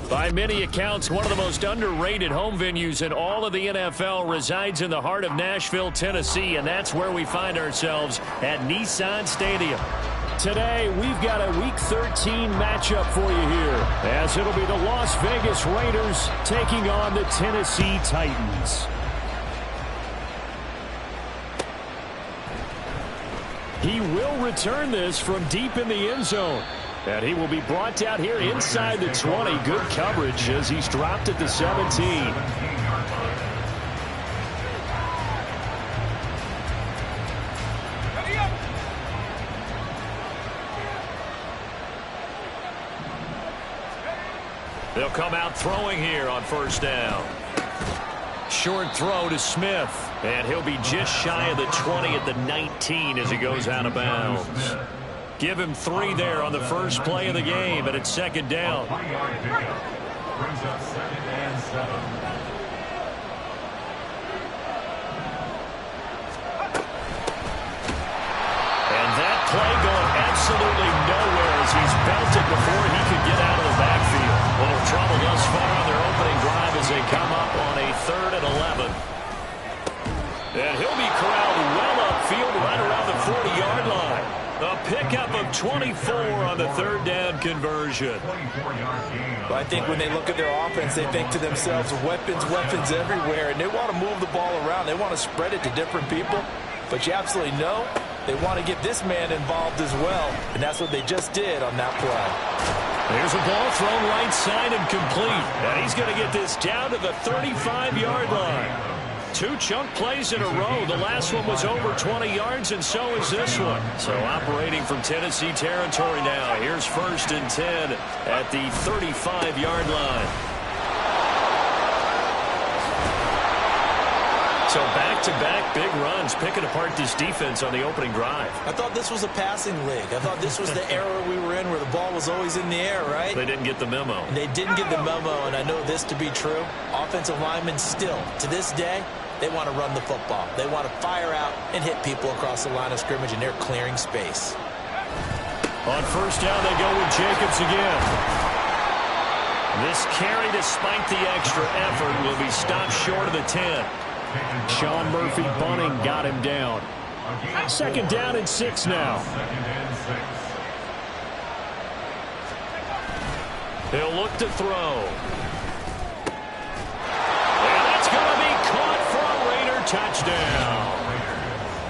By many accounts, one of the most underrated home venues in all of the NFL resides in the heart of Nashville, Tennessee, and that's where we find ourselves at Nissan Stadium. Today, we've got a Week 13 matchup for you here, as it'll be the Las Vegas Raiders taking on the Tennessee Titans. He will return this from deep in the end zone. And he will be brought down here inside the 20. Good coverage as he's dropped at the 17. They'll come out throwing here on first down. Short throw to Smith. And he'll be just shy of the 20 at the 19 as he goes out of bounds. Give him 3 there on the first play of the game, and it's second down. Brings up 2nd and 7. And that play going absolutely nowhere as he's belted before he could get out of the backfield. A little trouble thus far on their opening drive as they come up on a 3rd and 11. And he'll be corralled well upfield right around the 40-yard line. A pickup of 24 on the 3rd down conversion. But I think when they look at their offense, they think to themselves, weapons everywhere, and they want to move the ball around. They want to spread it to different people. But you absolutely know they want to get this man involved as well, and that's what they just did on that play. There's a ball thrown right side and complete. And he's going to get this down to the 35-yard line. 2 chunk plays in a row. The last one was over 20 yards, and so is this one. So operating from Tennessee territory now. Here's 1st and 10 at the 35-yard line. So back-to-back big runs, picking apart this defense on the opening drive. I thought this was a passing league. I thought this was the era we were in where the ball was always in the air, right? They didn't get the memo. And they didn't get the memo, and I know this to be true. Offensive linemen still, to this day, they want to run the football. They want to fire out and hit people across the line of scrimmage, and they're clearing space. On first down, they go with Jacobs again. This carry, despite the extra effort, will be stopped short of the 10. Sean Murphy bunting got him down. 2nd down and 6 now. He'll look to throw. And that's going to be caught for a Raider touchdown.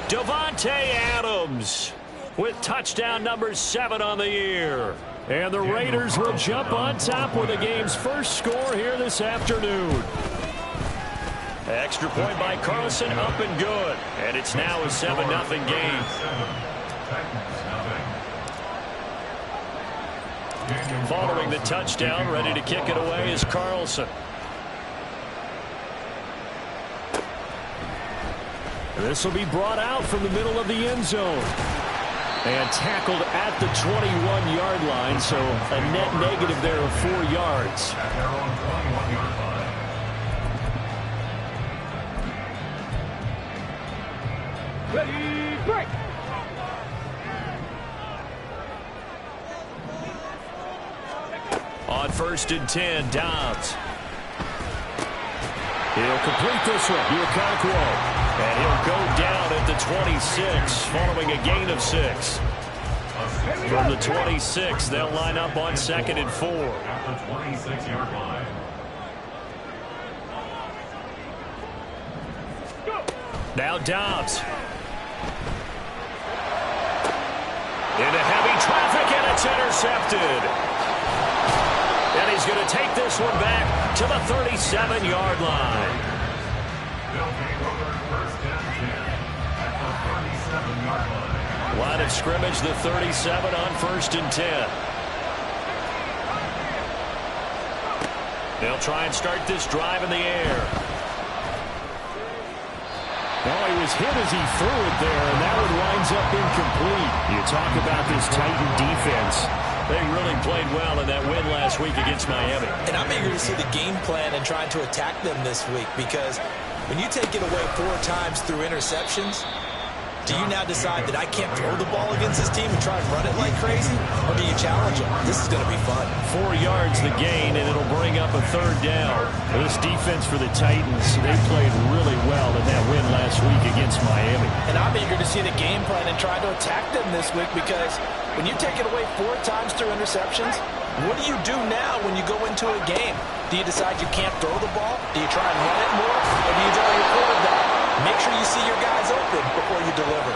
Devontae Adams with touchdown number 7 on the year. And the Raiders will jump on top with the game's first score here this afternoon. Extra point by Carlson, up and good. And it's now a 7-0 game. Following the touchdown, ready to kick it away is Carlson. This will be brought out from the middle of the end zone. And tackled at the 21-yard line, so a net negative there of 4 yards. Ready, break. On 1st and 10, Dobbs. He'll complete this one. Okonkwo. And he'll go down at the 26 following a gain of 6. From the 26, they'll line up on 2nd and 4. At the 26-yard line. Now Dobbs. Into heavy traffic, and it's intercepted. And he's going to take this one back to the 37-yard line. Line of scrimmage, the 37 on 1st and 10. They'll try and start this drive in the air. Well, he was hit as he threw it there, and that one winds up incomplete. You talk about this Titan defense. They really played well in that win last week against Miami. And I'm eager to see the game plan and trying to attack them this week, because when you take it away 4 times through interceptions, Do you now decide that I can't throw the ball against this team and try and run it like crazy? Or do you challenge them? This is going to be fun. 4 yards the gain, and it'll bring up a third down. This defense for the Titans, they played really well in that win last week against Miami. And I'm eager to see the game plan and try to attack them this week, because when you take it away 4 times through interceptions, what do you do now when you go into a game? Do you decide you can't throw the ball? Do you try and run it more? Or do you tell your quarterback, make sure you see your guys open before you deliver?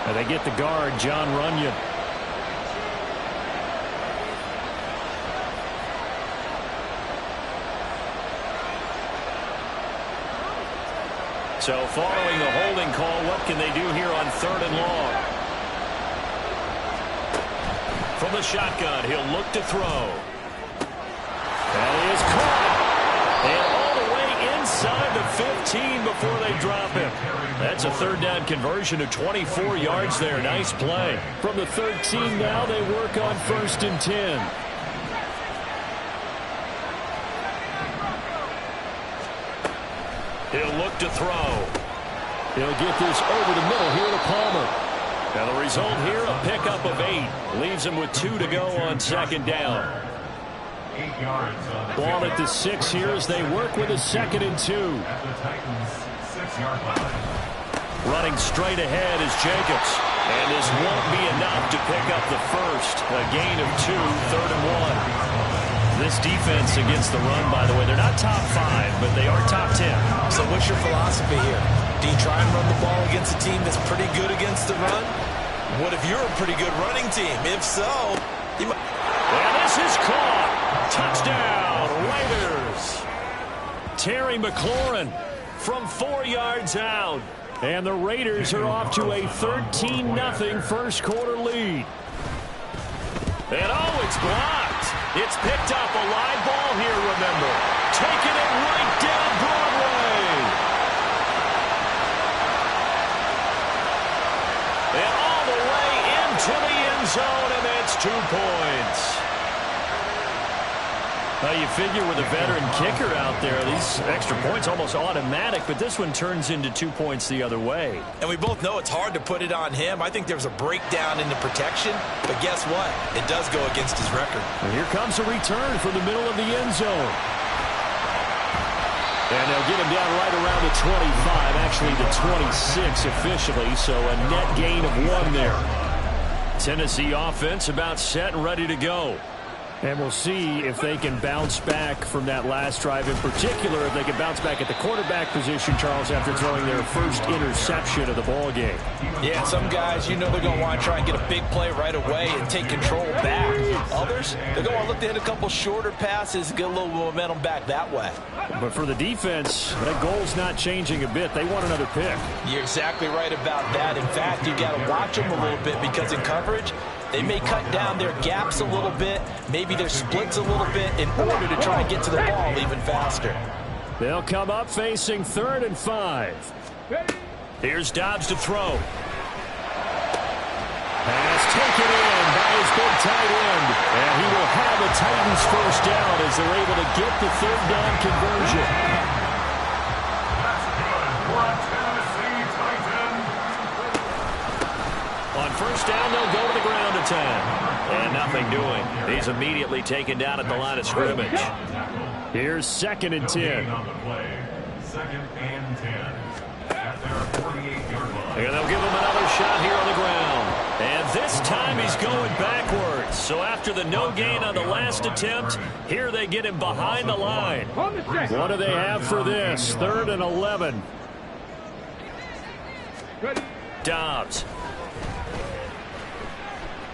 And they get the guard, John Runyon. So following the holding call, what can they do here on 3rd and long? From the shotgun, he'll look to throw. That is caught. And all the way inside the 15 before they drop him. That's a 3rd down conversion of 24 yards there. Nice play. From the 13 now, they work on 1st and 10. He'll look to throw. He'll get this over the middle here to Palmer. And the result here, a pickup of 8. Leaves him with 2 to go on 2nd down. 8 yards on the Ball at the 6 here as they work with a 2nd and 2. at the Titans' 6-yard line. Running straight ahead is Jacobs. And this won't be enough to pick up the first. A gain of 2, 3rd and 1. This defense against the run, by the way, they're not top 5, but they are top 10. So what's your philosophy here? Do you try and run the ball against a team that's pretty good against the run? What if you're a pretty good running team? If so, you might... And this is caught. Touchdown, Raiders. Terry McLaurin from 4 yards out. And the Raiders are off to a 13-0 first quarter lead. And oh, it's blocked. It's picked up, a live ball here, remember. Taking it right down Broadway. And all the way into the end zone, and that's 2 points. Well, you figure with a veteran kicker out there, these extra points almost automatic, but this one turns into 2 points the other way. And we both know it's hard to put it on him. I think there's a breakdown in the protection, but guess what? It does go against his record. And here comes a return from the middle of the end zone. And they'll get him down right around the 25, actually the 26 officially, so a net gain of 1 there. Tennessee offense about set and ready to go. And we'll see if they can bounce back from that last drive. In particular, if they can bounce back at the quarterback position, Charles, after throwing their first interception of the ball game. Yeah, some guys, you know they're going to want to try and get a big play right away and take control back. Others, they're going to look to hit a couple shorter passes and get a little momentum back that way. But for the defense, that goal's not changing a bit. They want another pick. You're exactly right about that. In fact, you got to watch them a little bit, because in coverage, they may cut down their gaps a little bit, maybe their splits a little bit, in order to try and get to the ball even faster. They'll come up facing 3rd and 5. Here's Dobbs to throw. Pass taken in by his big tight end. And he will have a Titans first down as they're able to get the 3rd down conversion. That's good for a Tennessee Titan. On first down, they'll go to the ground attack. And nothing doing. He's immediately taken down at the line of scrimmage. Here's 2nd and 10. On the play, 2nd and 10. At their 48-yard line. And they'll give him another shot here on the ground. And this time he's going backwards. So after the no gain on the last attempt, here they get him behind the line. What do they have for this? 3rd and 11. Dobbs.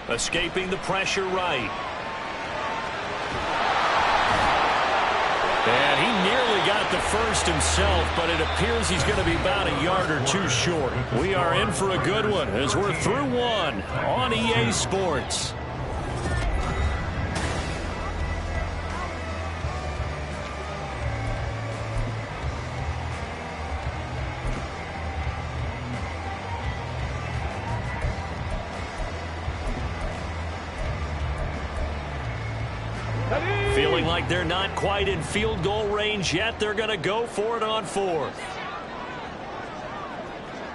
Escaping the pressure right. And he nearly got the first himself, but it appears he's going to be about a yard or 2 short. We are in for a good one as we're through 1 on EA Sports. Feeling like they're not quite in field goal range yet, they're going to go for it on 4th.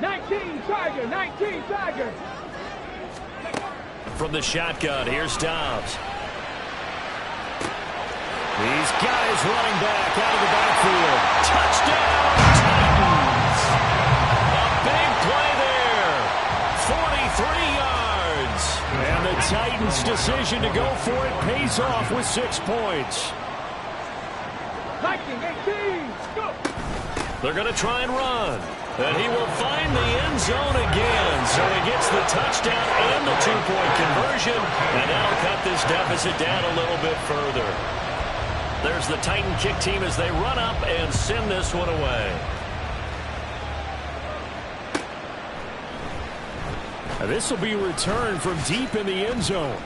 19 Tiger. From the shotgun, here's Dobbs. He's got his running back out of the backfield. Touchdown, Titans! A big play there. 43 yards. And the Titans' decision to go for it pays off with 6 points. 19, 18, go! They're going to try and run. And he will find the end zone again. So he gets the touchdown and the 2-point conversion. And that'll cut this deficit down a little bit further. There's the Titan kick team as they run up and send this one away. This will be returned from deep in the end zone.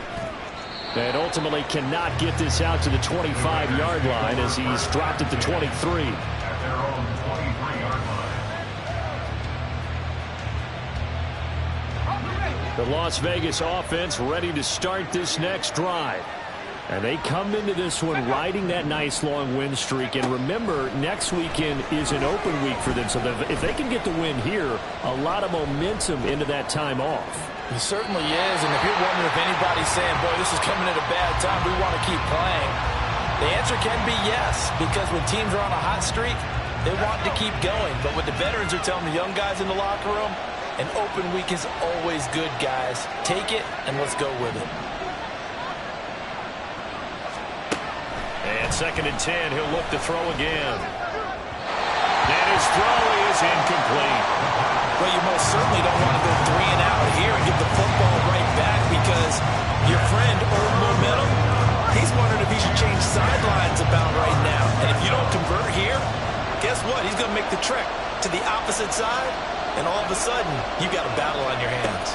And ultimately cannot get this out to the 25-yard line as he's dropped at the 23. At their own 23-yard line. The Las Vegas offense ready to start this next drive. And they come into this one riding that nice long win streak. And remember, next weekend is an open week for them. So if they can get the win here, a lot of momentum into that time off. It certainly is. And if you're wondering if anybody's saying, boy, this is coming at a bad time, we want to keep playing, the answer can be yes. Because when teams are on a hot streak, they want to keep going. But what the veterans are telling the young guys in the locker room, an open week is always good, guys. Take it and let's go with it. And 2nd and 10, he'll look to throw again. And his throw is incomplete. Well, you most certainly don't want to go 3 and out here and get the football right back because your friend, Old Momentum, he's wondering if he should change sidelines about right now. And if you don't convert here, guess what? He's going to make the trek to the opposite side, and all of a sudden, you've got a battle on your hands.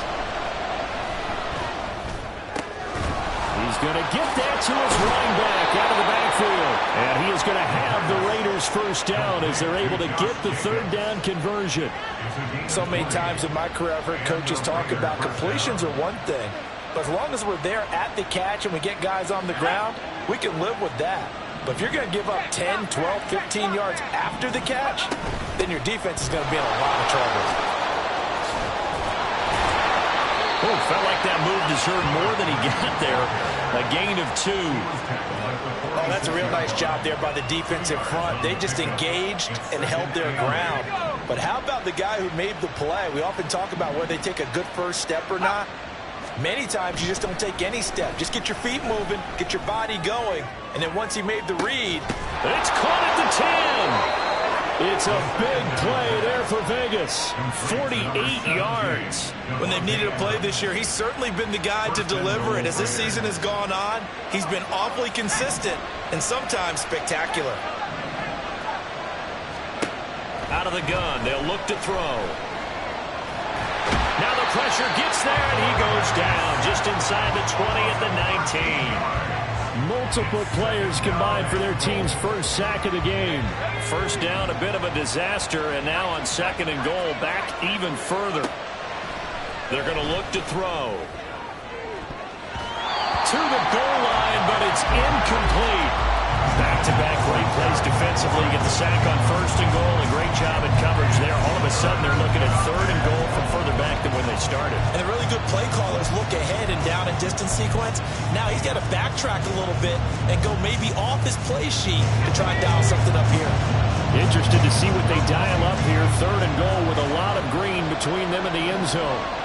He's going to get that to his running back out of the backfield. And he is going to have the Raiders first down as they're able to get the 3rd down conversion. So many times in my career I've heard coaches talk about completions are one thing. But as long as we're there at the catch and we get guys on the ground, we can live with that. But if you're going to give up 10, 12, 15 yards after the catch, then your defense is going to be in a lot of trouble. Oh, felt like that move deserved more than he got there. A gain of 2. Oh, that's a real nice job there by the defensive front. They just engaged and held their ground. But how about the guy who made the play? We often talk about whether they take a good first step or not. Many times you just don't take any step. Just get your feet moving, get your body going, and then once he made the read. It's caught at the 10. It's a big play there for Vegas. 48 yards. When they've needed a play this year, he's certainly been the guy to deliver it. As this season has gone on, he's been awfully consistent and sometimes spectacular. Out of the gun, they'll look to throw. Now the pressure gets there, and he goes down just inside the 20 at the 19. Multiple players combined for their team's first sack of the game. First down, a bit of a disaster, and now on 2nd and goal, back even further. They're going to look to throw. To the goal line, but it's incomplete. Back-to-back great plays defensively. Get the sack on 1st and goal. A great job at coverage there. All of a sudden, they're looking at 3rd and goal from further back than when they started. And the really good play callers look ahead and down and distance sequence. Now he's got to backtrack a little bit and go maybe off his play sheet to try and dial something up here. Interested to see what they dial up here. 3rd and goal with a lot of green between them and the end zone.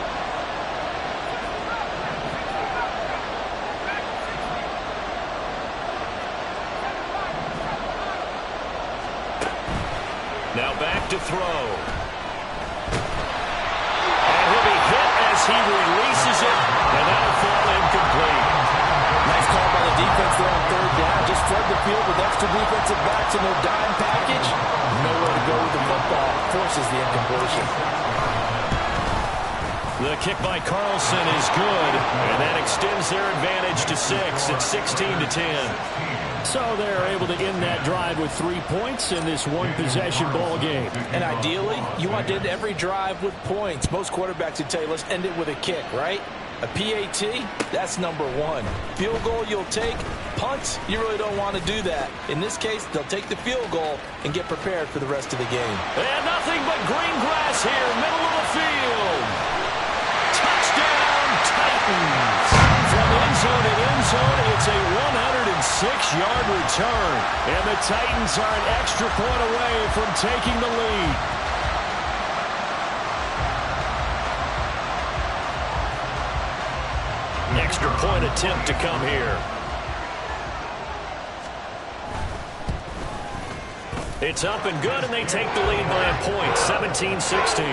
Now back to throw. And he'll be hit as he releases it, and that'll fall incomplete. Nice call by the defense there on 3rd down. Just flood the field with extra defensive backs in their dime package. Nowhere to go with the football. Forces the incompletion. The kick by Carlson is good, and that extends their advantage to 6. It's 16-10. So they're able to end that drive with 3 points in this one-possession ball game. And ideally, you want to end every drive with points. Most quarterbacks would tell you, let's end it with a kick, right? A PAT, that's number one. Field goal you'll take. Punts, you really don't want to do that. In this case, they'll take the field goal and get prepared for the rest of the game. And nothing but green grass here, middle of the field. Touchdown, Titans. From end zone to end zone, it's a 106-yard return. And the Titans are an extra point away from taking the lead. Extra point attempt to come here. It's up and good, and they take the lead by a point, 17-16.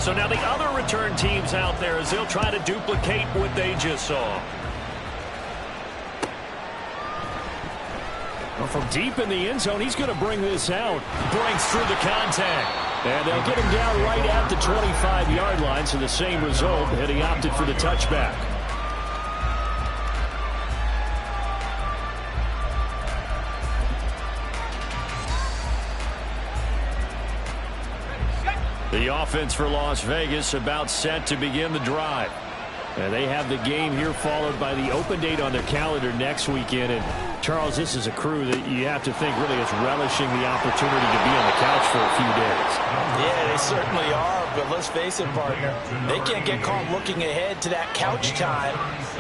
So now the other return teams out there as they'll try to duplicate what they just saw. Well, from deep in the end zone, he's going to bring this out. Breaks through the contact. And they'll get him down right at the 25-yard line, so the same result, and he opted for the touchback. The offense for Las Vegas about set to begin the drive. And they have the game here followed by the open date on their calendar next weekend. And, Charles, this is a crew that you have to think really is relishing the opportunity to be on the couch for a few days. Yeah, they certainly are. But let's face it, partner, they can't get caught looking ahead to that couch time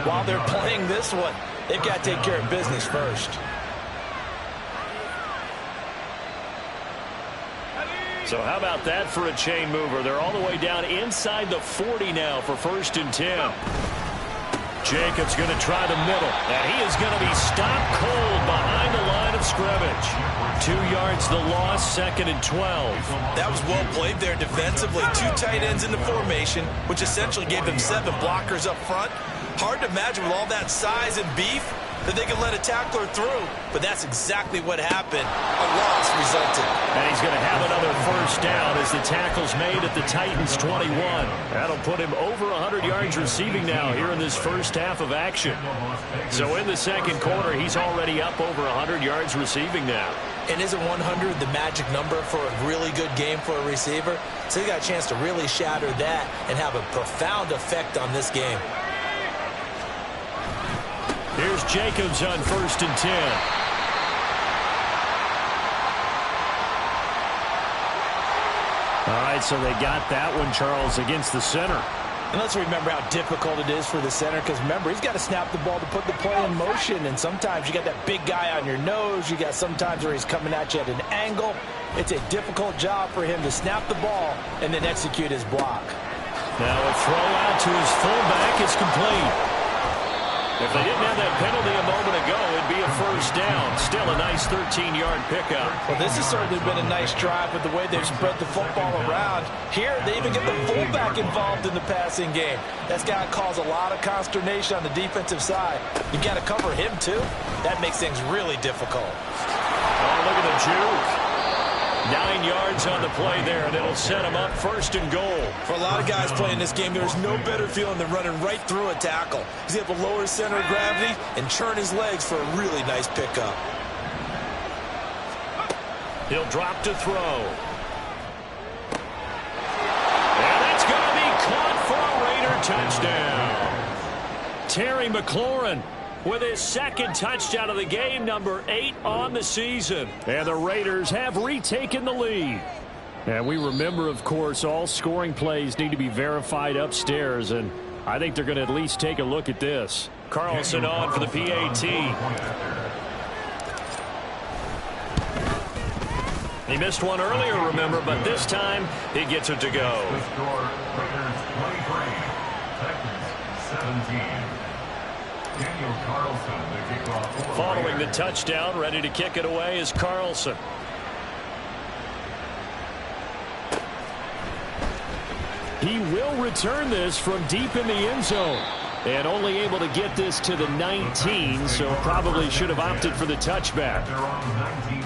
while they're playing this one. They've got to take care of business first. So how about that for a chain mover? They're all the way down inside the 40 now for 1st and 10. Jacobs going to try the middle, and he is going to be stopped cold behind the line of scrimmage. 2 yards the loss, 2nd and 12. That was well played there defensively. 2 tight ends in the formation, which essentially gave them 7 blockers up front. Hard to imagine with all that size and beef that they can let a tackler through, but that's exactly what happened. A loss resulted. And he's going to have another 1st down as the tackle's made at the Titans' 21. That'll put him over 100 yards receiving now here in this first half of action. So in the second quarter, he's already up over 100 yards receiving now. And isn't 100 the magic number for a really good game for a receiver? So he got a chance to really shatter that and have a profound effect on this game. Here's Jacobs on 1st and 10. All right, so they got that one, Charles, against the center. And let's remember how difficult it is for the center, because remember, he's got to snap the ball to put the play in motion, and sometimes you got that big guy on your nose. You got sometimes where he's coming at you at an angle. It's a difficult job for him to snap the ball and then execute his block. Now a throw out to his fullback is complete. If they didn't have that penalty a moment ago, it'd be a 1st down. Still a nice 13-yard pickup. Well, this has certainly been a nice drive with the way they've spread the football around. Here, they even get the fullback involved in the passing game. That's got to cause a lot of consternation on the defensive side. You've got to cover him, too. That makes things really difficult. Oh, look at the juke. 9 yards on the play there, and it'll set him up 1st and goal. For a lot of guys playing this game, there's no better feeling than running right through a tackle. He's able to lower his center of gravity and churn his legs for a really nice pickup. He'll drop to throw. And that's going to be caught for a Raider touchdown. Terry McLaurin with his 2nd touchdown of the game, number 8 on the season. And the Raiders have retaken the lead. And we remember, of course, all scoring plays need to be verified upstairs, and I think they're going to at least take a look at this. Carlson on for the PAT. He missed one earlier, remember, but this time he gets it to go. Following the touchdown, ready to kick it away is Carlson. He will return this from deep in the end zone. And only able to get this to the 19, so probably should have opted for the touchback. Here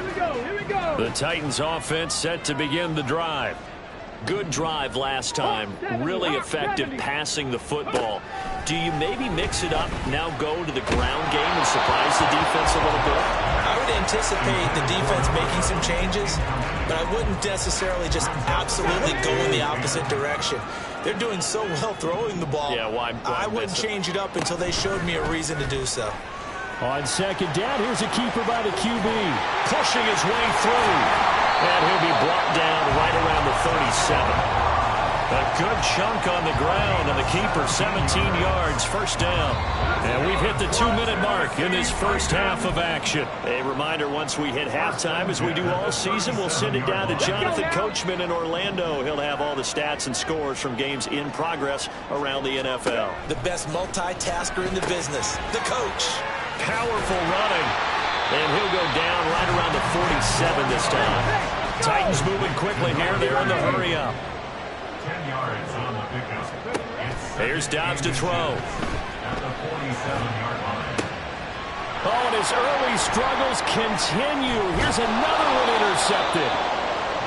we go, here we go. The Titans offense set to begin the drive. Good drive last time. Really effective passing the football. Do you maybe mix it up, now go to the ground game and surprise the defense a little bit? I would anticipate the defense making some changes, but I wouldn't necessarily just absolutely go in the opposite direction. They're doing so well throwing the ball. Yeah, why I wouldn't change it up until they showed me a reason to do so. On second down, here's a keeper by the QB. Pushing his way through. And he'll be brought down right around the 37. A good chunk on the ground, and the keeper 17 yards, first down. And we've hit the 2-minute mark in this first half of action. A reminder, once we hit halftime, as we do all season, we'll send it down to Jonathan Coachman in Orlando. He'll have all the stats and scores from games in progress around the NFL. The best multitasker in the business, the coach. Powerful running. And he'll go down right around the 47 this time. Titans moving quickly here. They're in the hurry-up. 10 yards on the pickup. Here's Dobbs to throw. At the 47-yard line. Oh, and his early struggles continue. Here's another one intercepted.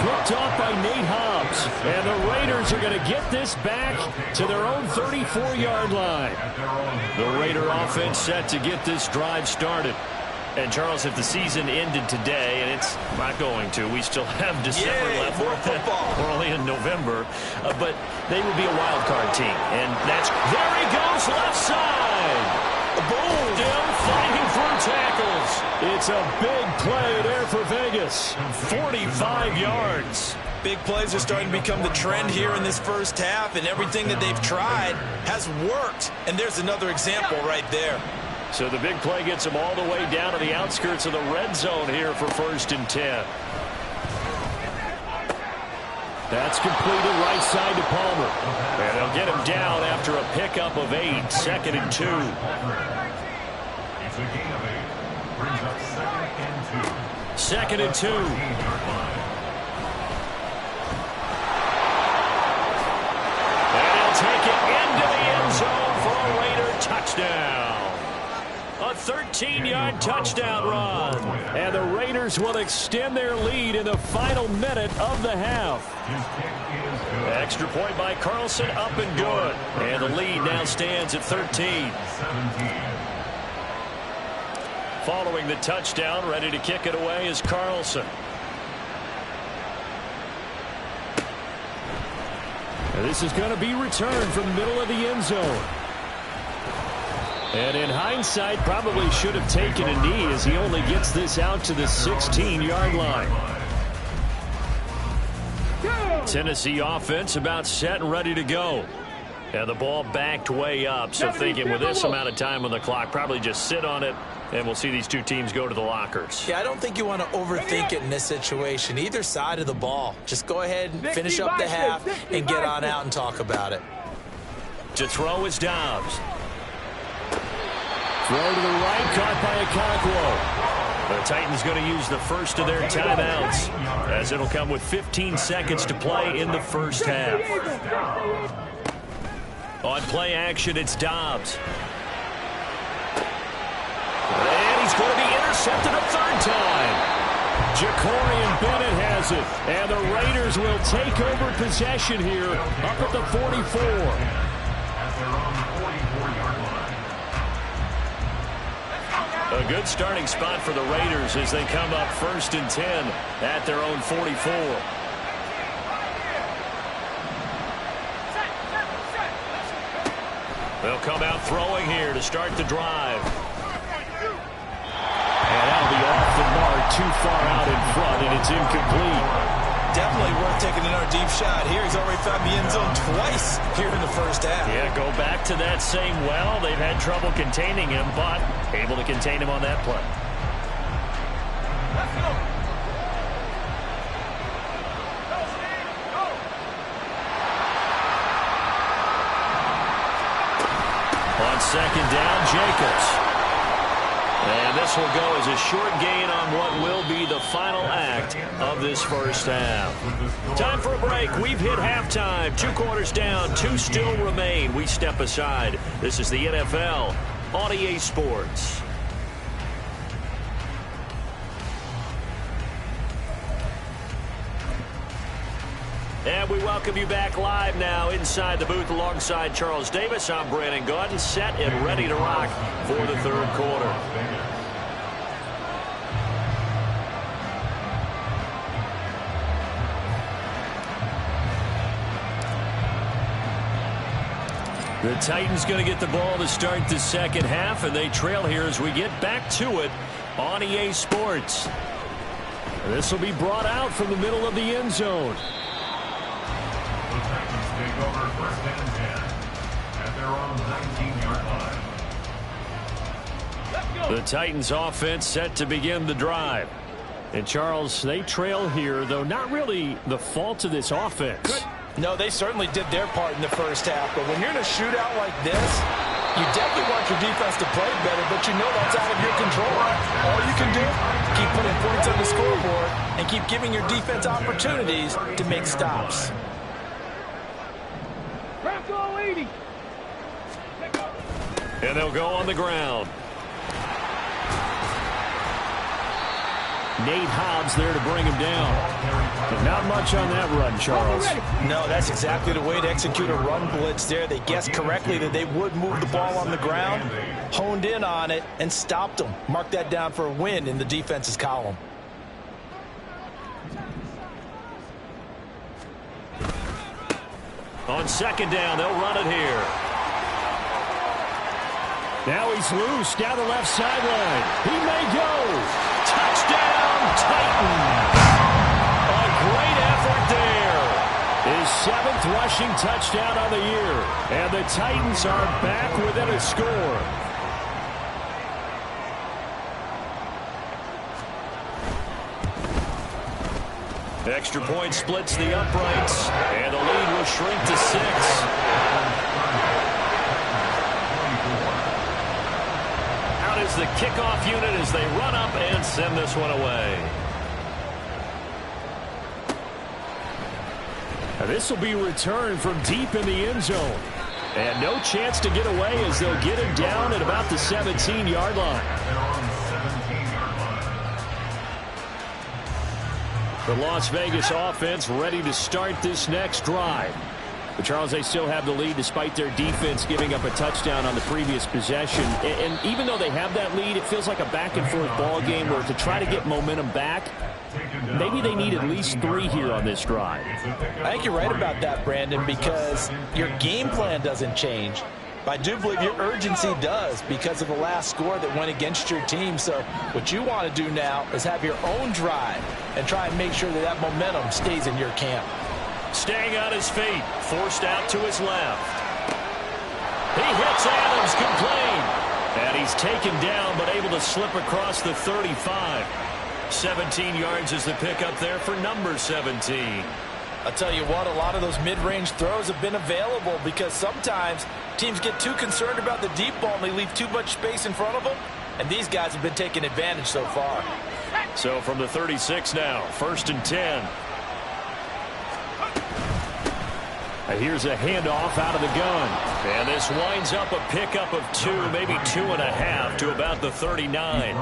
Picked off by Nate Hobbs. And the Raiders are going to get this back to their own 34-yard line. The Raider offense set to get this drive started. And, Charles, if the season ended today, and it's not going to, we still have December left. More football. We're only in November. But they would be a wild card team. And that's, there he goes, left side. Boom. Still fighting through tackles. It's a big play there for Vegas. 45 yards. Big plays are starting to become the trend here in this first half, and everything that they've tried has worked. And there's another example right there. So the big play gets them all the way down to the outskirts of the red zone here for 1st and 10. That's completed right side to Palmer. And they'll get him down after a pickup of 8, 2nd and 2. It's a gain of 8. Brings up 2nd and 2. 2nd and 2. And he'll take it into the end zone for a Raider touchdown. A 13-yard touchdown run. And the Raiders will extend their lead in the final minute of the half. Extra point by Carlson, up and good. And the lead now stands at 13. Following the touchdown, ready to kick it away is Carlson. And this is going to be returned from the middle of the end zone. And in hindsight, probably should have taken a knee as he only gets this out to the 16-yard line. Tennessee offense about set and ready to go. And the ball backed way up. So thinking with this amount of time on the clock, probably just sit on it, and we'll see these two teams go to the lockers. Yeah, I don't think you want to overthink it in this situation. Either side of the ball. Just go ahead and finish up the half and get on out and talk about it. To throw is Dobbs. Throw to the right, caught by Okonkwo. The Titans going to use the first of their timeouts, as it'll come with 15 seconds to play in the first half. On play action, it's Dobbs. And he's going to be intercepted a third time. Jacorian Bennett has it, and the Raiders will take over possession here up at the 44. At their own 44-yard line. A good starting spot for the Raiders as they come up 1st and 10 at their own 44. They'll come out throwing here to start the drive. And that'll be off the mark, too far out in front, and it's incomplete. Definitely worth taking another deep shot here. He's already found the end zone twice here in the first half. Yeah, go back to that same well. They've had trouble containing him, but able to contain him on that play. Let's go. On second down, Jacobs. And this will go as a short gain on what will be the final act of this first half. Time for a break. We've hit halftime. 2 quarters down, 2 still remain. We step aside. This is the NFL on EA Sports. And we we welcome you back live now inside the booth alongside Charles Davis. I'm Brandon Gaudin, set and ready to rock for the third quarter. The Titans going to get the ball to start the second half, and they trail here as we get back to it on EA Sports. This will be brought out from the middle of the end zone. The Titans take over first and 10 at their own 19-yard line. The Titans offense set to begin the drive. And Charles, they trail here, though not really the fault of this offense. No, they certainly did their part in the first half. But when you're in a shootout like this, you definitely want your defense to play better, but you know that's out of your control. All you can do, keep putting points on the scoreboard and keep giving your defense opportunities to make stops. Bronco 80. And they'll go on the ground. Nate Hobbs there to bring him down. But not much on that run, Charles. No, that's exactly the way to execute a run blitz there. They guessed correctly that they would move the ball on the ground, honed in on it, and stopped them. Mark that down for a win in the defense's column. On second down, they'll run it here. Now he's loose down the left sideline. He may go. Touchdown, Titans. A great effort there. His 7th rushing touchdown on the year. And the Titans are back within a score. Extra point splits the uprights, and the lead will shrink to 6. Out is the kickoff unit as they run up and send this one away. Now this will be returned from deep in the end zone. And no chance to get away as they'll get him down at about the 17-yard line. They're on the 17-yard line. The Las Vegas offense ready to start this next drive. But Charles, they still have the lead despite their defense giving up a touchdown on the previous possession. And even though they have that lead, it feels like a back-and-forth ball game where to try to get momentum back, maybe they need at least 3 here on this drive. I think you're right about that, Brandon, because your game plan doesn't change. I do believe your urgency does because of the last score that went against your team. So what you want to do now is have your own drive and try and make sure that that momentum stays in your camp. Staying on his feet, forced out to his left. He hits Adams complete. And he's taken down but able to slip across the 35. 17 yards is the pickup there for number 17. I'll tell you what, a lot of those mid-range throws have been available because sometimes teams get too concerned about the deep ball and they leave too much space in front of them. And these guys have been taking advantage so far. So from the 36 now, 1st and 10. Here's a handoff out of the gun. And this winds up a pickup of 2, maybe 2.5 to about the 39.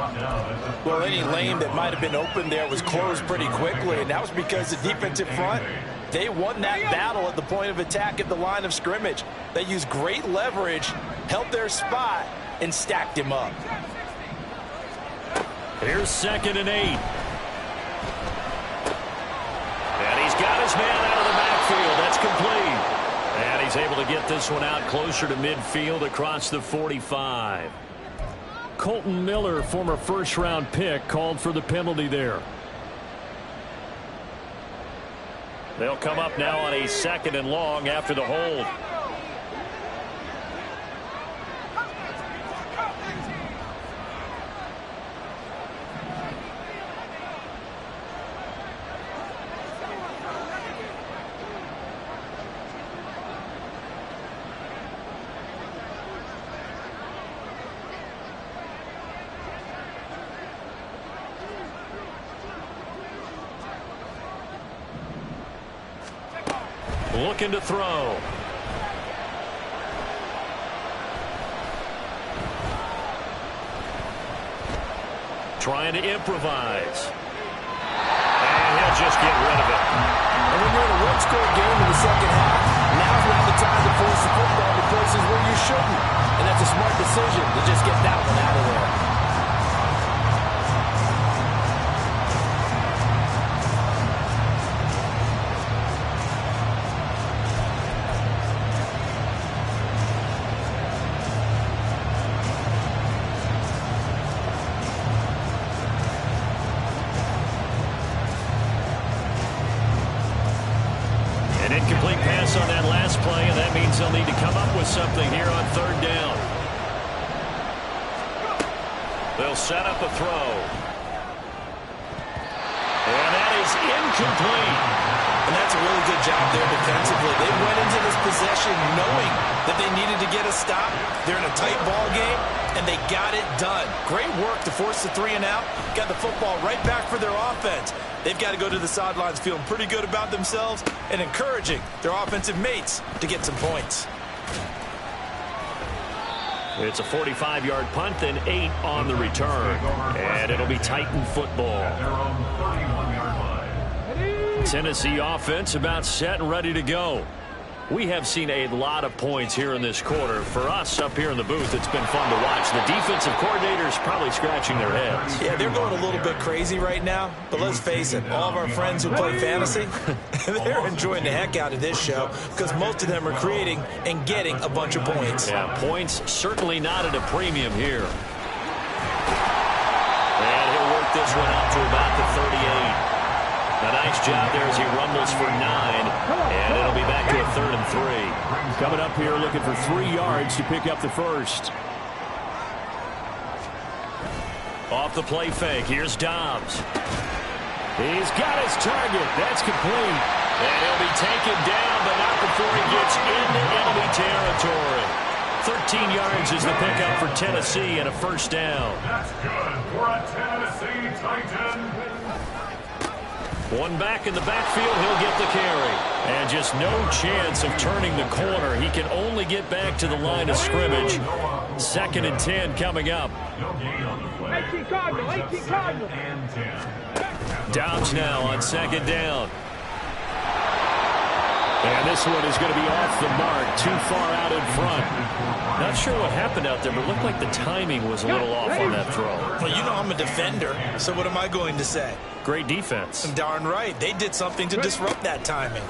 Well, any lane that might have been open there was closed pretty quickly, and that was because the defensive front, they won that battle at the point of attack at the line of scrimmage. They used great leverage, held their spot, and stacked him up. Here's 2nd and 8. And he's got his man out of the backfield. That's complete. And he's able to get this one out closer to midfield across the 45. Colton Miller, former first-round pick, called for the penalty there. They'll come up now on a 2nd and long after the hold. Looking to throw. Trying to improvise. And he'll and just get rid of it. And when you're in a one-score game in the second half, now's not the time to force the football to places where you shouldn't. And that's a smart decision to just get that one out of there. Incomplete pass on that last play, and that means they'll need to come up with something here on third down. They'll set up a throw. And that is incomplete. And that's a really good job there defensively. They went into this possession knowing that they needed to get a stop. They're in a tight ball game, and they got it done. Great work to force the 3 and out. Got the football right back for their offense. They've got to go to the sidelines feeling pretty good about themselves and encouraging their offensive mates to get some points. It's a 45-yard punt and 8 on the return. And it'll be Titan football. Tennessee offense about set and ready to go. We have seen a lot of points here in this quarter. For us up here in the booth, it's been fun to watch. The defensive coordinators probably scratching their heads. Yeah, they're going a little bit crazy right now. But let's face it, all of our friends who play fantasy, they're enjoying the heck out of this show because most of them are creating and getting a bunch of points. Yeah, points certainly not at a premium here. And he'll work this one out to about the 38. A nice job there as he rumbles for 9, and it'll be back to a 3rd and 3. Coming up here looking for 3 yards to pick up the first. Off the play fake, here's Dobbs. He's got his target. That's complete. And he'll be taken down, but not before he gets into enemy territory. 13 yards is the pickup for Tennessee and a first down. That's good for a Tennessee Titan. One back in the backfield, he'll get the carry. And just no chance of turning the corner. He can only get back to the line of scrimmage. 2nd and 10 coming up. 18 Cardinal, 18 Cardinal. Dobbs now on 2nd down. And this one is going to be off the mark, too far out in front. Not sure what happened out there, but it looked like the timing was a little off on that throw. Well, you know I'm a defender, so what am I going to say? Great defense. Darn right. They did something to disrupt that timing.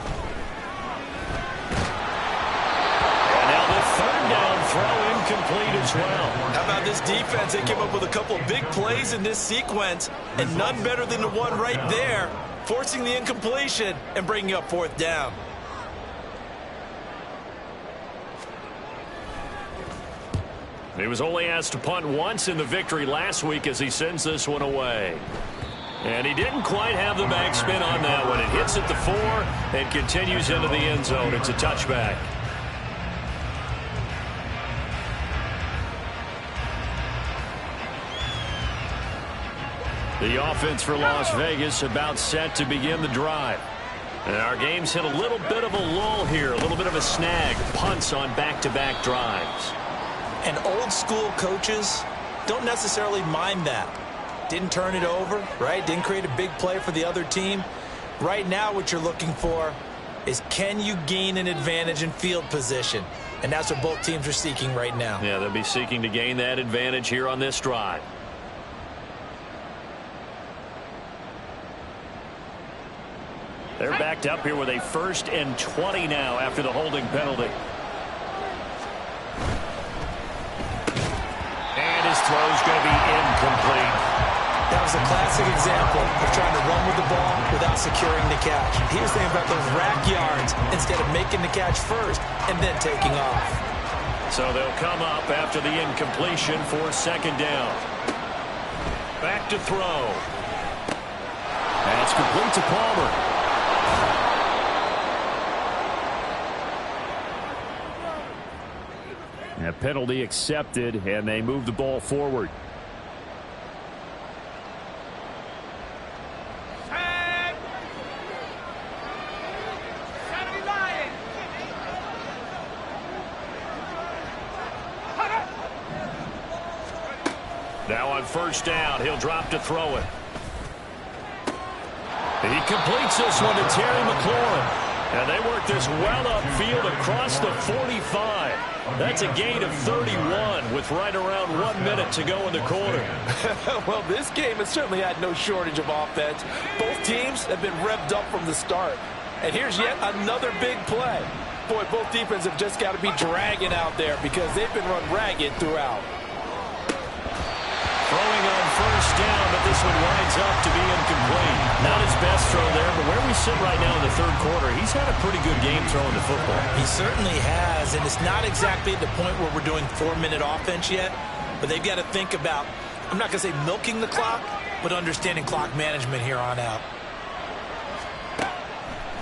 And now the 3rd down throw incomplete as well. How about this defense? They came up with a couple of big plays in this sequence, and none better than the one right there, forcing the incompletion and bringing up 4th down. He was only asked to punt once in the victory last week as he sends this one away. And he didn't quite have the backspin on that one. It hits at the 4 and continues into the end zone. It's a touchback. The offense for Las Vegas about set to begin the drive. And our game's hit a little bit of a lull here, a little bit of a snag. Punts on back-to-back drives. And old school coaches don't necessarily mind that. Didn't turn it over, right? Didn't create a big play for the other team. Right now what you're looking for is can you gain an advantage in field position? And that's what both teams are seeking right now. Yeah, they'll be seeking to gain that advantage here on this drive. They're backed up here with a 1st and 20 now after the holding penalty. And his throw's going to be incomplete. That was a classic example of trying to run with the ball without securing the catch. He was thinking about those rack yards instead of making the catch first and then taking off. So they'll come up after the incompletion for 2nd down. Back to throw. That's complete to Palmer. A penalty accepted, and they move the ball forward. Now on 1st down, he'll drop to throw it. He completes this one to Terry McLaurin. And they work this well upfield across the 45. That's a gain of 31 with right around 1 minute to go in the quarter. Well, this game has certainly had no shortage of offense. Both teams have been revved up from the start. And here's yet another big play. Boy, both defenses have just got to be dragging out there because they've been run ragged throughout. Throwing on first down, but this one winds up to be incomplete. Not his best throw there, but where we sit right now in the third quarter, he's had a pretty good game throwing the football. He certainly has, and it's not exactly at the point where we're doing 4-minute offense yet, but they've got to think about, I'm not going to say milking the clock, but understanding clock management here on out.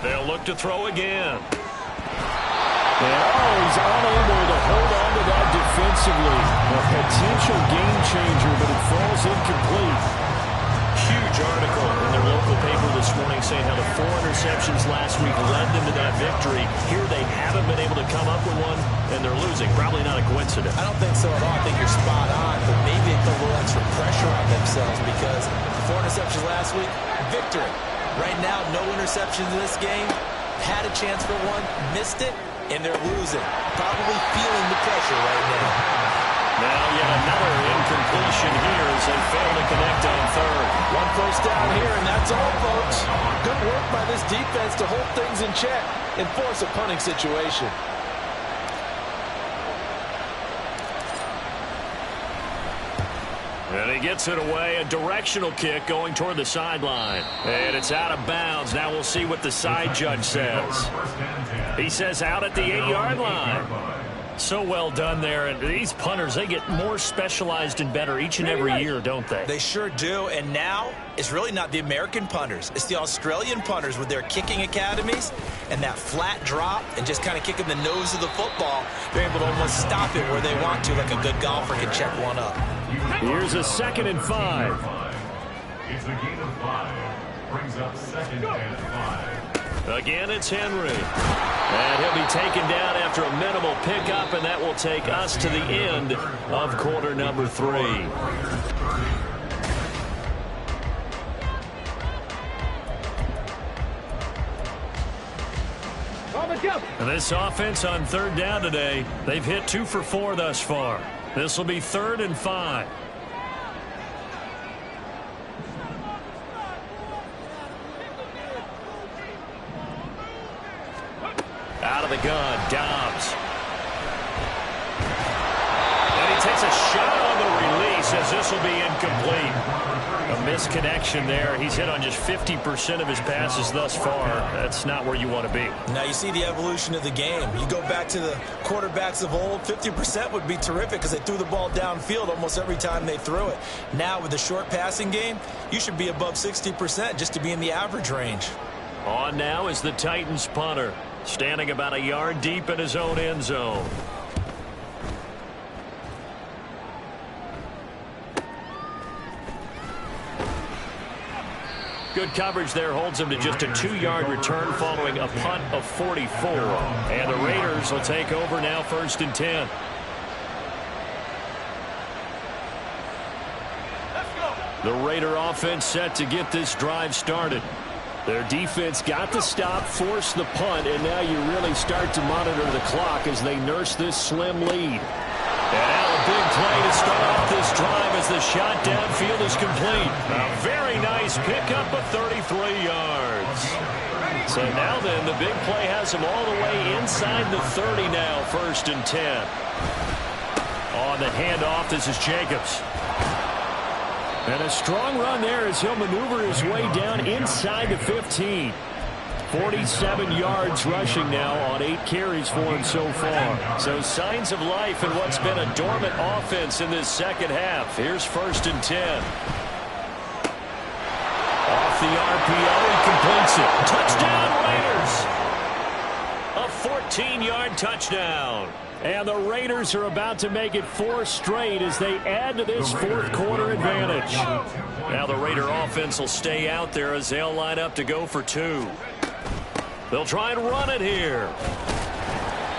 They'll look to throw again. And he's unable to hold on to that defensively. A potential game changer, but it falls incomplete. Huge article in their local paper this morning saying how the 4 interceptions last week led them to that victory. Here they haven't been able to come up with one, and they're losing. Probably not a coincidence. I don't think so at all. I think you're spot on, but maybe they put a little extra pressure on themselves because the 4 interceptions last week, victory. Right now, no interceptions in this game. Had a chance for one, missed it, and they're losing. Probably feeling the pressure right now. Now yet another incompletion here as they fail to connect on third. 1 first down here, and that's all, folks. Good work by this defense to hold things in check and force a punting situation. And he gets it away, a directional kick going toward the sideline. And it's out of bounds. Now we'll see what the side judge says. He says out at the 8-yard line. So well done there. And these punters, they get more specialized and better each and every year, don't they? They sure do. And now it's really not the American punters. It's the Australian punters with their kicking academies and that flat drop and just kind of kicking the nose of the football. They're able to almost stop it where they want to, like a good golfer can check one up. Here's a 2nd and 5. It's a gain of 5. Brings up 2nd and 5. Again, it's Henry. And he'll be taken down after a minimal pickup, and that will take us to the end of quarter number 3. And this offense on 3rd down today, they've hit 2 for 4 thus far. This will be 3rd and 5. Out of the gun, Dobbs. And he takes a shot on the release as this will be incomplete. A misconnection there. He's hit on just 50% of his passes thus far. That's not where you want to be. Now you see the evolution of the game. You go back to the quarterbacks of old, 50% would be terrific because they threw the ball downfield almost every time they threw it. Now with the short passing game, you should be above 60% just to be in the average range. On now is the Titans punter, standing about a yard deep in his own end zone. Good coverage there holds him to just a 2-yard return following a punt of 44. And the Raiders will take over now 1st and 10. The Raider offense set to get this drive started. Their defense got the stop, forced the punt, and now you really start to monitor the clock as they nurse this slim lead. And now a big play to start off this drive as the shot downfield is complete. A very nice pickup of 33 yards. So now then, the big play has him all the way inside the 30 now, 1st and 10. On the handoff, this is Jacobs. And a strong run there as he'll maneuver his way down inside the 15. 47 yards rushing now on 8 carries for him so far. So signs of life in what's been a dormant offense in this second half. Here's 1st and 10. Off the RPO, he completes it. Touchdown, Raiders! A 14-yard touchdown. And the Raiders are about to make it 4 straight as they add to this 4th quarter advantage. Now the Raider offense will stay out there as they'll line up to go for 2. They'll try and run it here.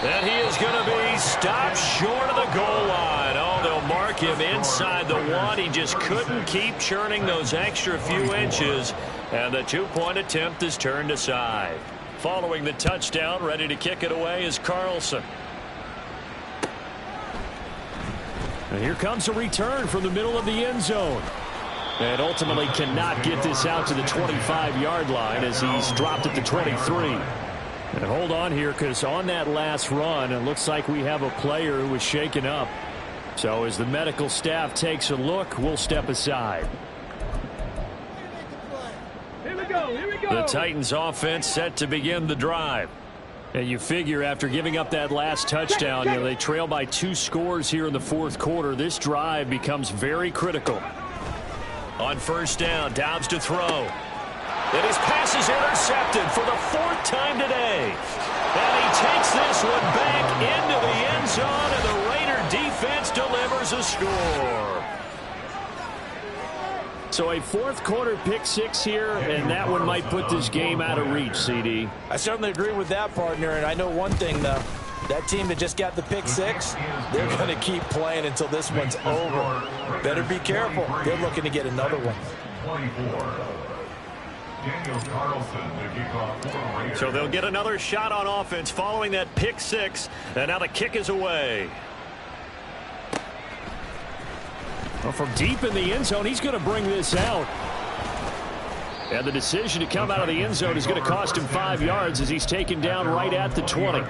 And he is going to be stopped short of the goal line. Oh, they'll mark him inside the 1. He just couldn't keep churning those extra few inches, and the two-point attempt is turned aside. Following the touchdown, ready to kick it away is Carlson. And here comes a return from the middle of the end zone. And ultimately cannot get this out to the 25-yard line as he's dropped at the 23. And hold on here, because on that last run, it looks like we have a player who was shaken up. So as the medical staff takes a look, we'll step aside. Here we go. The Titans offense set to begin the drive. And you figure after giving up that last touchdown, they trail by 2 scores here in the fourth quarter. This drive becomes very critical. On first down, Dobbs to throw. And his pass is intercepted for the 4th time today. And he takes this one back into the end zone, and the Raider defense delivers a score. So a fourth quarter pick 6 here, and that one might put this game out of reach, CD. I certainly agree with that, partner, and I know one thing, though. That team that just got the pick 6, they're going to keep playing until this one's over. Better be careful. They're looking to get another one. So they'll get another shot on offense following that pick 6, and now the kick is away. Well, from deep in the end zone, he's going to bring this out. And the decision to come out of the end zone is going to cost him 5 yards as he's taken down right at the 20.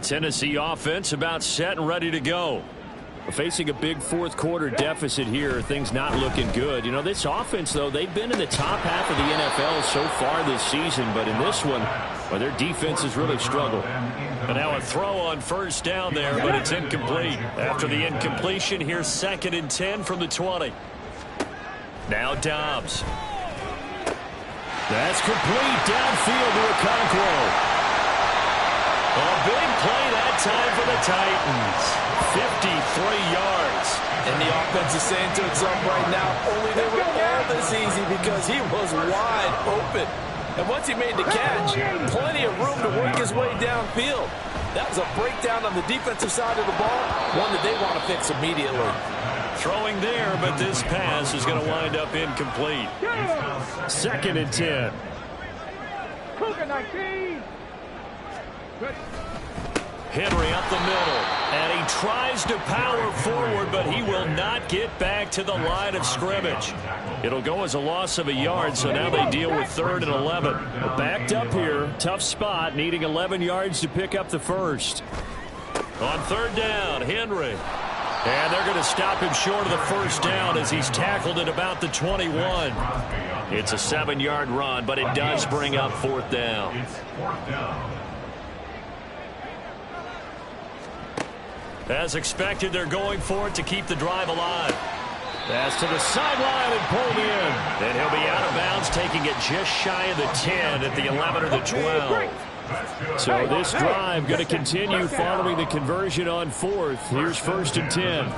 Tennessee offense about set and ready to go. Facing a big fourth quarter deficit here, things not looking good. You know, this offense, though, they've been in the top half of the NFL so far this season, but in this one, well, their defense has really struggled. And now a throw on first down there, but it's incomplete. After the incompletion, here's 2nd and 10 from the 20. Now Dobbs. That's complete downfield to Okonkwo. A big play that time for the Titans. 53 yards. And the offense is saying to itself right now, only they were all this easy because he was wide open. And once he made the catch, plenty of room to work his way downfield. That was a breakdown on the defensive side of the ball, one that they want to fix immediately. Throwing there, but this pass is going to wind up incomplete. 2nd and 10. Henry up the middle, and he tries to power forward, but he will not get back to the line of scrimmage. It'll go as a loss of a yard, so now they deal with 3rd and 11. Backed up here, tough spot, needing 11 yards to pick up the first. On 3rd down, Henry. And they're going to stop him short of the first down as he's tackled at about the 21. It's a 7-yard run, but it does bring up 4th down. As expected, they're going for it to keep the drive alive. Pass to the sideline and pulled in. And he'll be out of bounds, taking it just shy of the 10 at the 11 or the 12. So this drive going to continue following the conversion on 4th. Here's 1st and 10.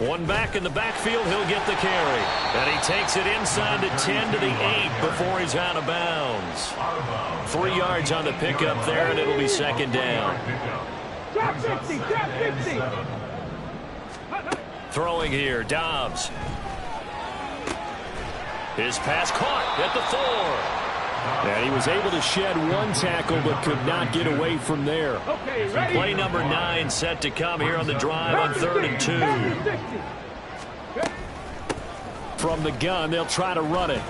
One back in the backfield, he'll get the carry. And he takes it inside the 10 to the 8 before he's out of bounds. 3 yards on the pickup there, and it'll be 2nd down. Drop 50, drop 50. Throwing here, Dobbs. His pass caught at the 4. And he was able to shed 1 tackle but could not get away from there. Okay, ready. Play number 9 set to come here on the drive on 3rd and 2. From the gun, they'll try to run it.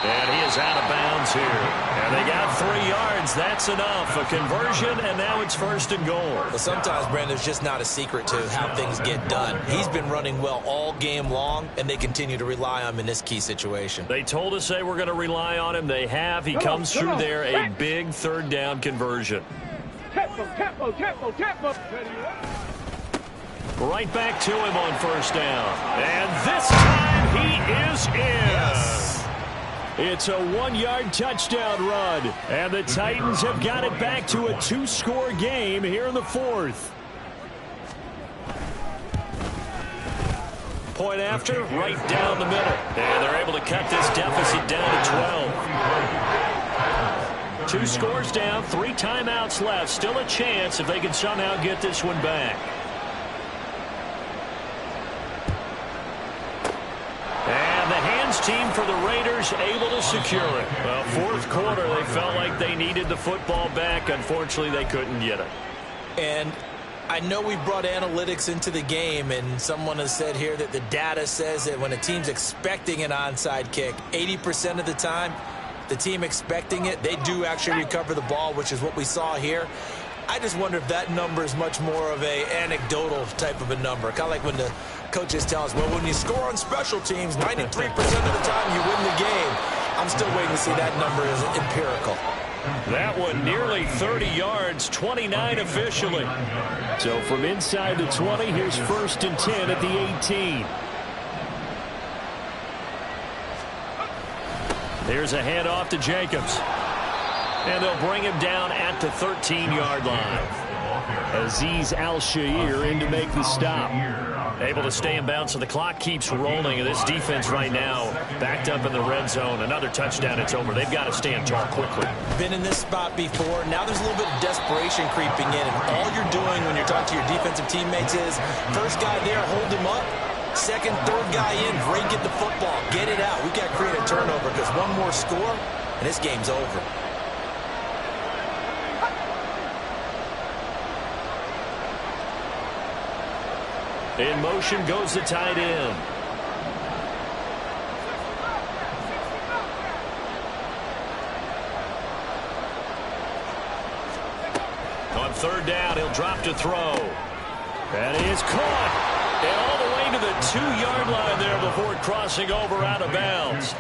And he is out of bounds here. And they got 3 yards. That's enough. A conversion, and now it's 1st and goal. Well, sometimes, Brandon, there's just not a secret to how things get done. He's been running well all game long, and they continue to rely on him in this key situation. They told us they were going to rely on him. They have. He comes through there, a big 3rd down conversion. Tempo. Right back to him on 1st down. And this time he is in. Yes. It's a 1-yard touchdown run. And the Titans have got it back to a 2-score game here in the 4th. Point after, right down the middle. And they're able to cut this deficit down to 12. 2 scores down, 3 timeouts left. Still a chance if they can somehow get this one back. And the hands team for the Raiders able to secure it. Well, fourth quarter, they felt like they needed the football back. Unfortunately, they couldn't get it. And I know we brought analytics into the game, and someone has said here that the data says that when a team's expecting an onside kick, 80% of the time, the team expecting it, they do actually recover the ball, which is what we saw here. I just wonder if that number is much more of a anecdotal type of a number. Kind of like when the coaches tell us, well, when you score on special teams, 93% of the time you win the game. I'm still waiting to see that number is empirical. That one nearly 30 yards, 29 officially. So from inside the 20, here's 1st and 10 at the 18. Here's a handoff to Jacobs. And they'll bring him down at the 13-yard line. Azeez Al-Shaair in to make the stop. Able to stay in bounds, so the clock keeps rolling. And this defense right now backed up in the red zone. Another touchdown, it's over. They've got to stand tall quickly. Been in this spot before. Now there's a little bit of desperation creeping in. And all you're doing when you're talking to your defensive teammates is, first guy there, hold him up. Second, third guy in, great, get the football. Get it out. We've got to create a turnover because one more score, and this game's over. In motion goes the tight end. On 3rd down, he'll drop to throw. That is caught. And all the way to the 2-yard line there before crossing over out of bounds.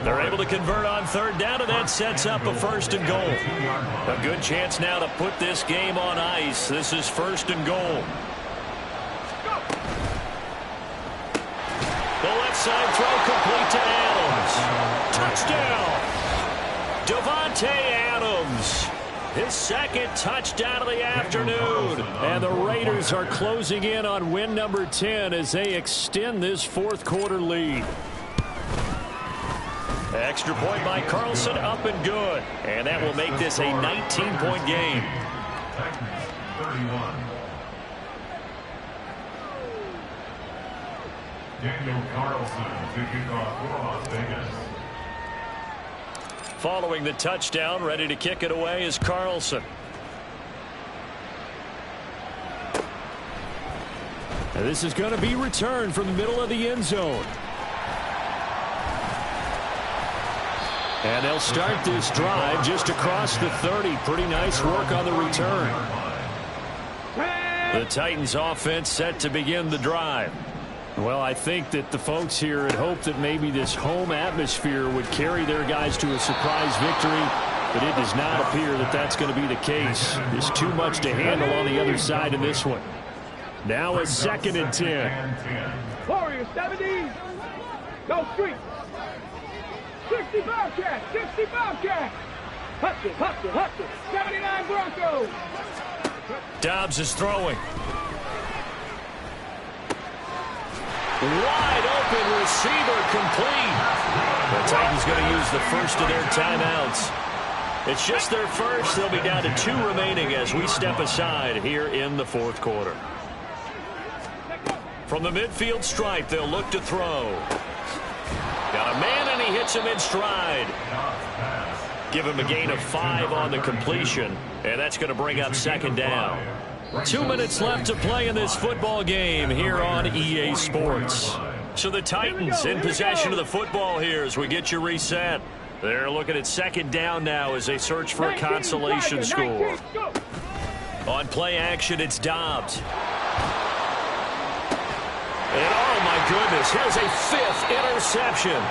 They're able to convert on 3rd down, and that sets up a 1st and goal. A good chance now to put this game on ice. This is 1st and goal. The left side throw complete to Adams. Touchdown! Davante Adams. His 2nd touchdown of the afternoon. And the Raiders are closing in on win number 10 as they extend this 4th quarter lead. Extra point by Carlson, up and good. And that will make this a 19-point game. 31. Daniel Carlson to kick off for Las Vegas. Following the touchdown, ready to kick it away is Carlson. And this is going to be returned from the middle of the end zone. And they'll start this drive just across the 30. Pretty nice work on the return. The Titans offense set to begin the drive. Well, I think that the folks here had hoped that maybe this home atmosphere would carry their guys to a surprise victory, but it does not appear that that's going to be the case. There's too much to handle on the other side in this one. Now a 2nd and 10. Warriors 70. Go street. 60 Bobcat. 60 Bobcat. Hustle. 79 Broncos. Dobbs is throwing. Wide open receiver complete. The Titans going to use the first of their timeouts. It's just their first. They'll be down to 2 remaining as we step aside here in the 4th quarter. From the midfield stripe, they'll look to throw. Got a man, and he hits him in stride. Give him a gain of 5 on the completion, and that's going to bring up 2nd down. 2 minutes left to play in this football game here on EA Sports. So the Titans in possession of the football here as we get you reset. They're looking at 2nd down now as they search for a consolation score. On play action, it's Dobbs. And oh my goodness, here's a 5th interception.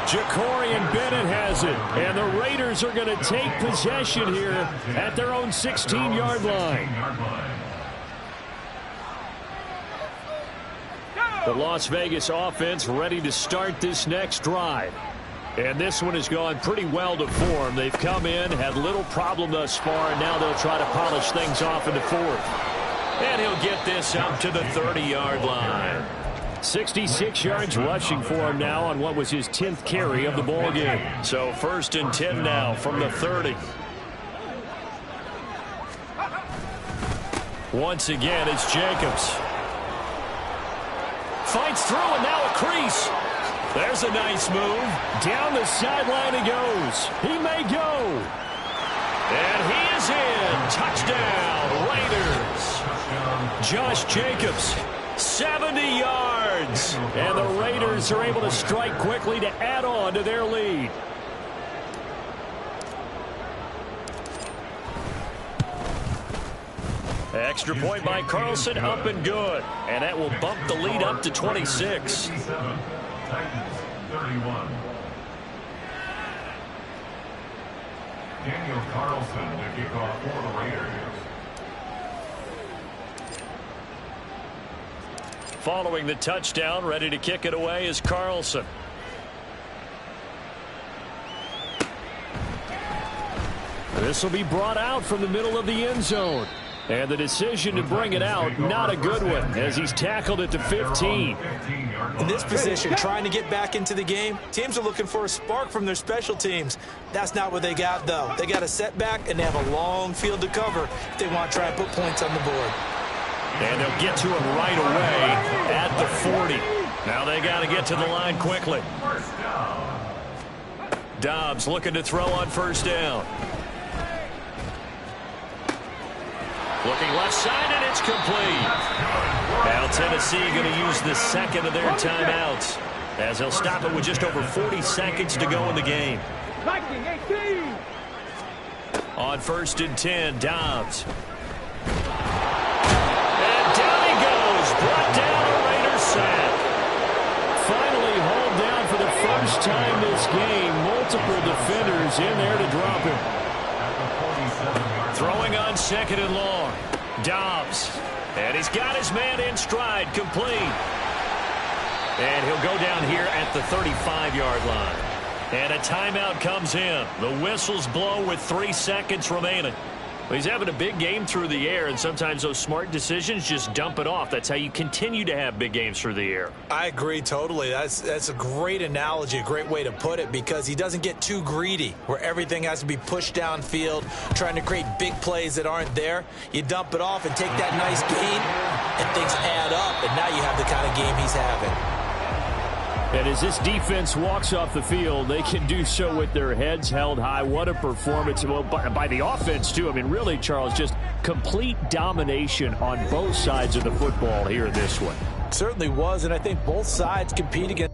Jacorian Bennett has it, and the Raiders are going to take possession here at their own 16-yard line. The Las Vegas offense ready to start this next drive. And this one has gone pretty well to form. They've come in, had little problem thus far, and now they'll try to polish things off in the 4th. And he'll get this up to the 30-yard line. 66 yards rushing for him now on what was his 10th carry of the ball game. So 1st and 10 now from the 30. Once again, it's Jacobs. Fights through, and now a crease. There's a nice move. Down the sideline he goes. He may go. And he is in. Touchdown, Raiders. Josh Jacobs, 70 yards. And the Raiders are able to strike quickly to add on to their lead. Extra point by Carlson, up and good. And that will bump the lead up to 26. Titans 31. Daniel Carlson to kick off for the Raiders. Following the touchdown, ready to kick it away is Carlson. This will be brought out from the middle of the end zone. And the decision to bring it out, not a good one, as he's tackled at the 15. In this position, trying to get back into the game, teams are looking for a spark from their special teams. That's not what they got, though. They got a setback, and they have a long field to cover if they want to try and put points on the board. And they'll get to him right away at the 40. Now they got to get to the line quickly. Dobbs looking to throw on first down. Looking left side, and it's complete. Now Tennessee going to use the second of their timeouts, as they'll stop it with just over 40 seconds to go in the game. On first and 10, Dobbs. And down he goes. Brought down a Raiders sack. Finally hauled down for the first time this game. Multiple defenders in there to drop him. Throwing on second and long. Dobbs. And he's got his man in stride, complete. And he'll go down here at the 35-yard line. And a timeout comes in. The whistles blow with 3 seconds remaining. Well, he's having a big game through the air, and sometimes those smart decisions just dump it off. That's how you continue to have big games through the air. I agree totally. That's a great analogy, a great way to put it, because he doesn't get too greedy where everything has to be pushed downfield, trying to create big plays that aren't there. You dump it off and take that nice gain, and things add up, and now you have the kind of game he's having. And as this defense walks off the field, they can do so with their heads held high. What a performance. Well, by the offense, too. I mean, really, Charles, just complete domination on both sides of the football here in this one. Certainly was, and I think both sides compete against